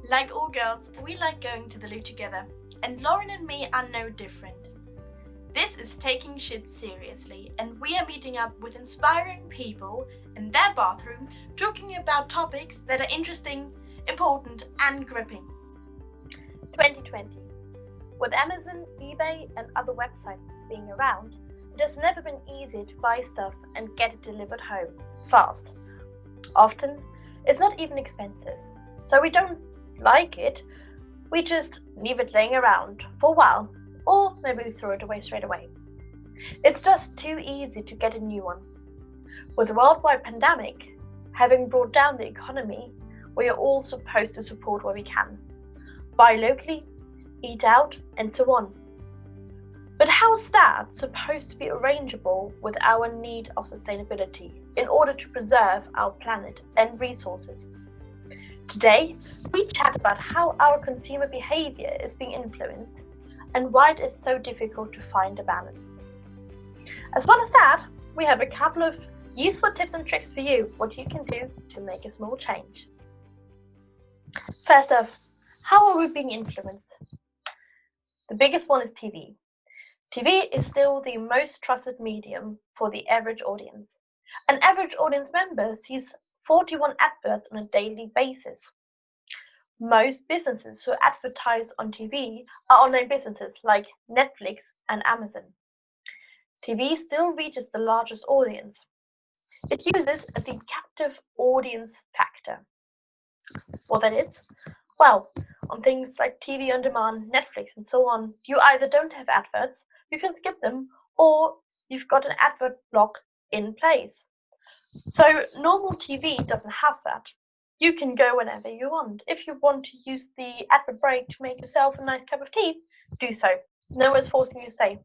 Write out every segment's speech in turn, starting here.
Like all girls, we like going to the loo together, and Lauren and me are no different. This is taking shit seriously, and we are meeting up with inspiring people in their bathroom talking about topics that are interesting, important, and gripping. 2020. With Amazon, eBay, and other websites being around, it has never been easy to buy stuff and get it delivered home fast. Often, it's not even expensive, so we don't like it, we just leave it laying around for a while, or maybe we throw it away straight away. It's just too easy to get a new one. With the worldwide pandemic having brought down the economy, we are all supposed to support where we can. Buy locally, eat out, and so on. But how's that supposed to be arrangeable with our need of sustainability in order to preserve our planet and resources? Today, we chat about how our consumer behavior is being influenced and why it is so difficult to find a balance. As well as that, we have a couple of useful tips and tricks for you, what you can do to make a small change. First off, how are we being influenced? The biggest one is TV. TV is still the most trusted medium for the average audience. An average audience member sees 41 adverts on a daily basis. Most businesses who advertise on TV are online businesses like Netflix and Amazon. TV still reaches the largest audience. It uses the captive audience factor. What that is? Well, on things like TV on demand, Netflix, and so on, you either don't have adverts, you can skip them, or you've got an advert block in place. So normal TV doesn't have that. You can go whenever you want. If you want to use the advert break to make yourself a nice cup of tea, do so. No one's forcing you to say.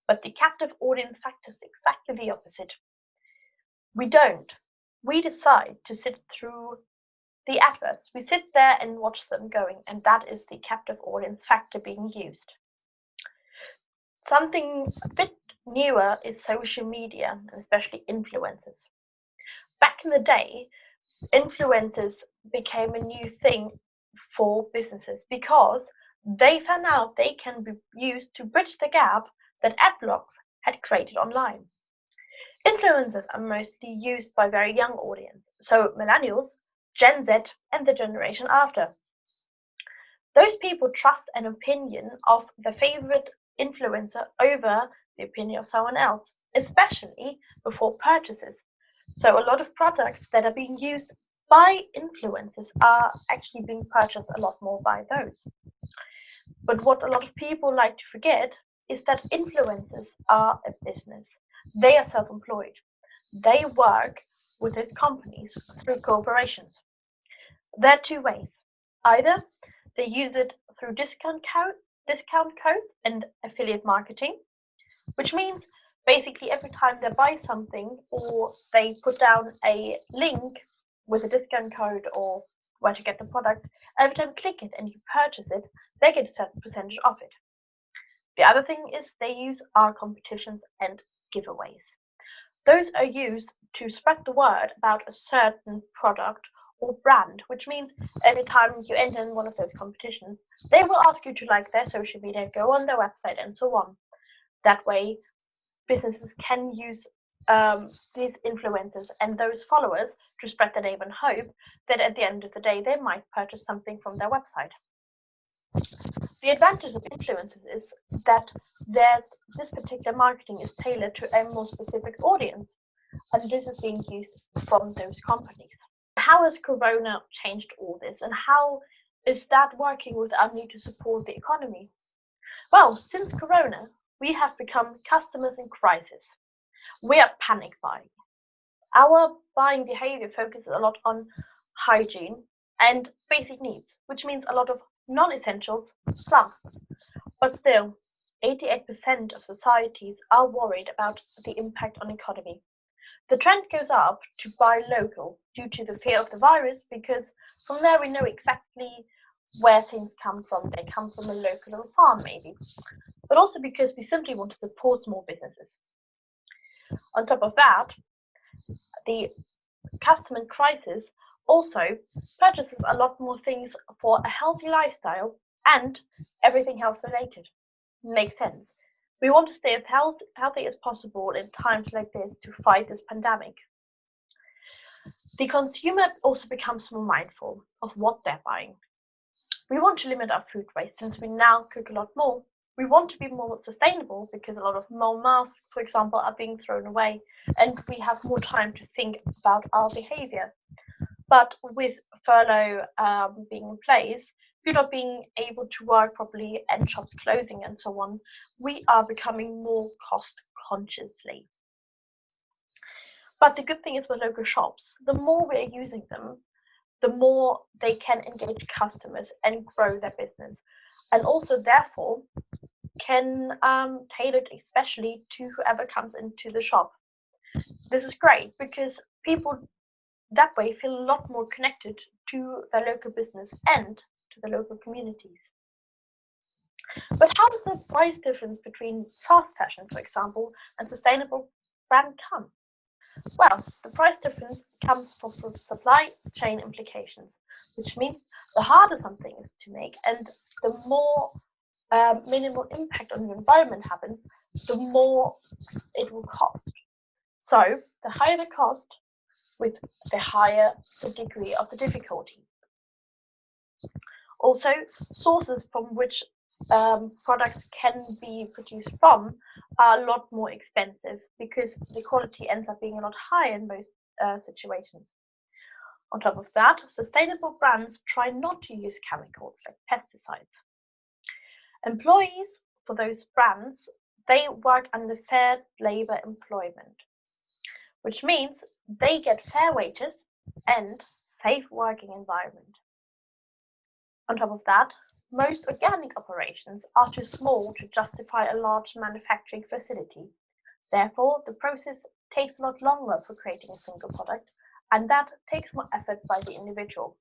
But the captive audience factor is exactly the opposite. We don't. We decide to sit through the adverts. We sit there and watch them going, and that is the captive audience factor being used. Something a bit newer is social media, and especially influencers. Back in the day, influencers became a new thing for businesses because they found out they can be used to bridge the gap that ad blocks had created online. Influencers are mostly used by very young audience, so millennials, Gen Z, and the generation after. Those people trust an opinion of their favorite influencer over the opinion of someone else, especially before purchases. So a lot of products that are being used by influencers are actually being purchased a lot more by those. But what a lot of people like to forget is that influencers are a business. They are self-employed. They work with those companies through corporations. There are two ways. Either they use it through discount codes and affiliate marketing, which means basically every time they buy something or they put down a link with a discount code or where to get the product, every time you click it and you purchase it, they get a certain percentage of it. The other thing is they use our competitions and giveaways. Those are used to spread the word about a certain product or brand, which means every time you enter in one of those competitions, they will ask you to like their social media, go on their website, and so on. That way, businesses can use these influencers and those followers to spread their name and hope that at the end of the day, they might purchase something from their website. The advantage of influencers is that this particular marketing is tailored to a more specific audience, and this is being used from those companies. How has Corona changed all this, and how is that working with our need to support the economy? Well, since Corona, we have become customers in crisis. We are panic buying. Our buying behavior focuses a lot on hygiene and basic needs, which means a lot of non-essentials slump. But still, 88% of societies are worried about the impact on the economy. The trend goes up to buy local due to the fear of the virus, because from there we know exactly where things come from. They come from a local little farm maybe, but also because we simply want to support small businesses. On top of that, the customer crisis Also purchases a lot more things for a healthy lifestyle and everything health related. Makes sense. We want to stay as healthy as possible in times like this to fight this pandemic. The consumer also becomes more mindful of what they're buying. We want to limit our food waste since we now cook a lot more. We want to be more sustainable because a lot of more masks, for example, are being thrown away, and we have more time to think about our behavior. But with furlough being in place, people not being able to work properly and shops closing and so on, we are becoming more cost consciously. But the good thing is with local shops, the more we're using them, the more they can engage customers and grow their business, and also therefore can tailor it especially to whoever comes into the shop. This is great because people that way feel a lot more connected to their local business and to the local communities. But how does the price difference between fast fashion, for example, and sustainable brand come? Well, the price difference comes from supply chain implications, which means the harder something is to make and the more minimal impact on the environment happens, the more it will cost. So the higher the cost, with the higher the degree of the difficulty. Also, sources from which products can be produced from are a lot more expensive because the quality ends up being a lot higher in most situations. On top of that, sustainable brands try not to use chemicals like pesticides. Employees for those brands, they work under fair labor employment, which means they get fair wages and safe working environment. On top of that, most organic operations are too small to justify a large manufacturing facility. Therefore, the process takes a lot longer for creating a single product, and that takes more effort by the individual.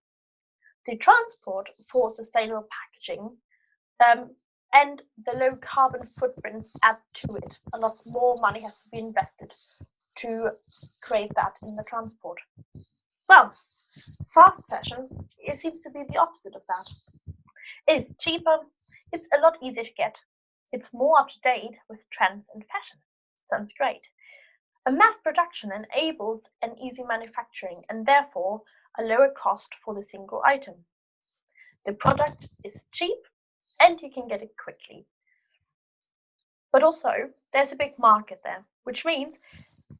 The transport for sustainable packaging and the low carbon footprints add to it. A lot more money has to be invested to create that in the transport. Well, fast fashion, it seems to be the opposite of that. It's cheaper, it's a lot easier to get, it's more up to date with trends and fashion. Sounds great. A mass production enables an easy manufacturing and therefore a lower cost for the single item. The product is cheap and you can get it quickly. But also, there's a big market there, which means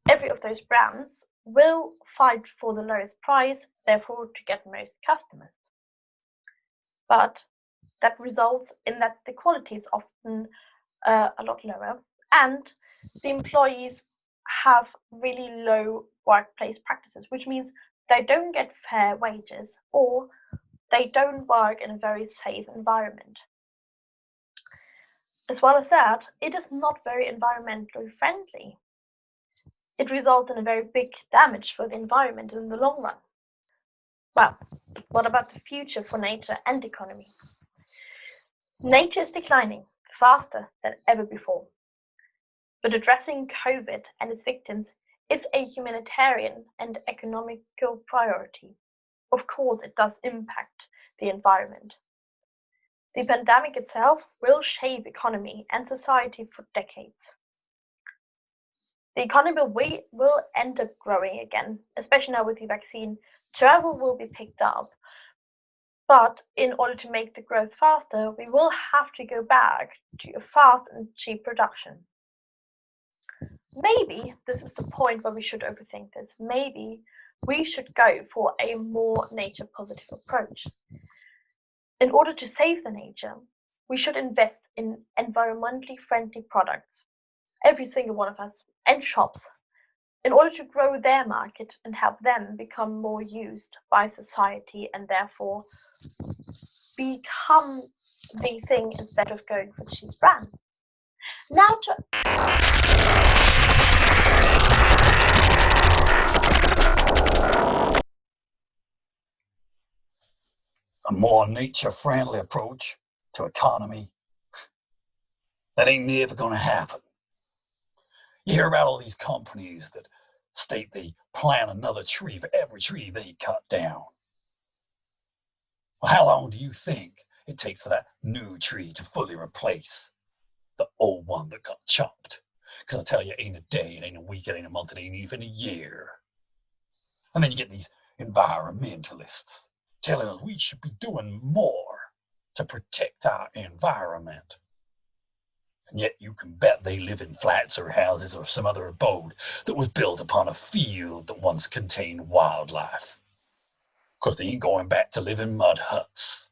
every of those brands will fight for the lowest price, therefore to get most customers. But that results in that the quality is often a lot lower, and the employees have really low workplace practices, which means they don't get fair wages or they don't work in a very safe environment. As well as that, it is not very environmentally friendly. It results in a very big damage for the environment in the long run. Well, what about the future for nature and economy? Nature is declining faster than ever before. But addressing COVID and its victims is a humanitarian and economical priority. Of course, it does impact the environment. The pandemic itself will shape economy and society for decades. The economy will end up growing again, especially now with the vaccine. Travel will be picked up. But in order to make the growth faster, we will have to go back to a fast and cheap production. Maybe this is the point where we should overthink this. Maybe we should go for a more nature positive approach. In order to save the nature, we should invest in environmentally friendly products, every single one of us, and shops, in order to grow their market and help them become more used by society and therefore become the thing instead of going for cheap brands. Now a more nature-friendly approach to economy, that ain't never going to happen. You hear about all these companies that state they plant another tree for every tree they cut down. Well, how long do you think it takes for that new tree to fully replace the old one that got chopped? Because I tell you, it ain't a day, it ain't a week, it ain't a month, it ain't even a year. And then you get these environmentalists telling us we should be doing more to protect our environment. And yet you can bet they live in flats or houses or some other abode that was built upon a field that once contained wildlife. Of course, they ain't going back to live in mud huts.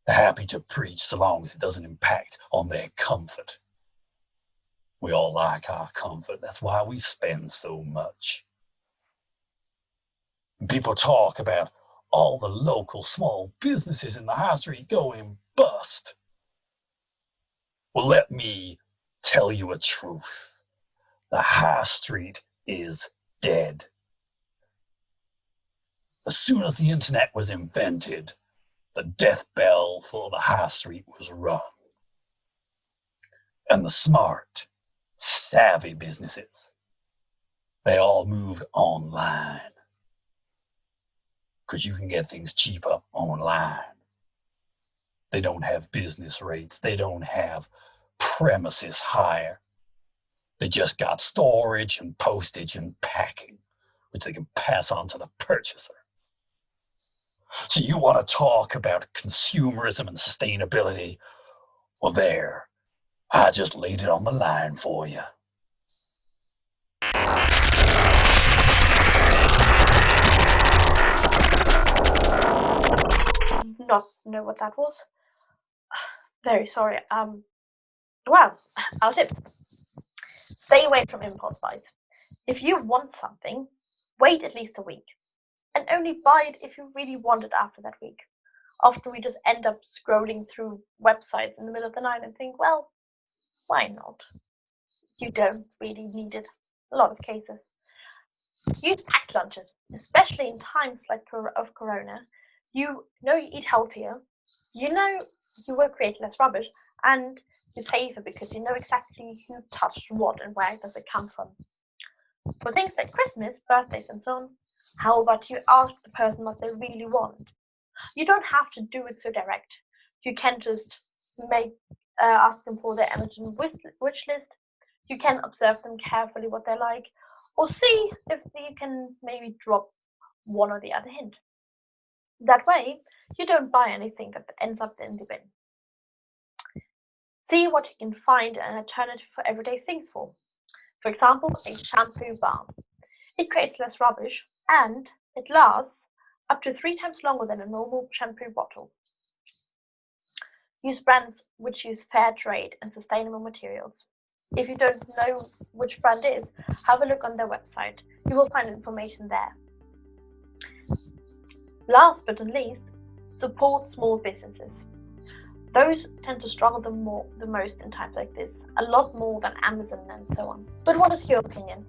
They're happy to preach so long as it doesn't impact on their comfort. We all like our comfort. That's why we spend so much. And people talk about all the local small businesses in the high street going bust. Well, let me tell you a truth. The high street is dead. As soon as the internet was invented, the death bell for the high street was rung. And the smart, savvy businesses, they all moved online. Because you can get things cheaper online. They don't have business rates. They don't have premises hire. They just got storage and postage and packing, which they can pass on to the purchaser. So you want to talk about consumerism and sustainability? Well, there, I just laid it on the line for you. Not know what that was. Very sorry. Well, our tips. Stay away from impulse buys. If you want something, wait at least a week. And only buy it if you really want it after that week. Often we just end up scrolling through websites in the middle of the night and think, well, why not? You don't really need it. A lot of cases. Use packed lunches, especially in times like of Corona. You know you eat healthier. You know you will create less rubbish, and you're safer because you know exactly who touched what and where does it come from. For things like Christmas, birthdays, and so on, how about you ask the person what they really want? You don't have to do it so direct. You can just ask them for their Amazon wish list. You can observe them carefully what they like, or see if you can maybe drop one or the other hint. That way, you don't buy anything that ends up in the bin. See what you can find an alternative for everyday things for. For example, a shampoo bar. It creates less rubbish and it lasts up to 3 times longer than a normal shampoo bottle. Use brands which use fair trade and sustainable materials. If you don't know which brand is, have a look on their website. You will find information there. Last but not least, support small businesses. Those tend to struggle the most in times like this, a lot more than Amazon and so on. But what is your opinion?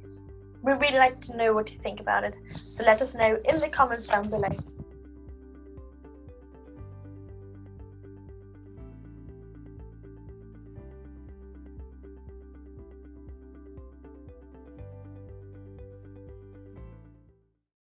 We'd really like to know what you think about it, so let us know in the comments down below.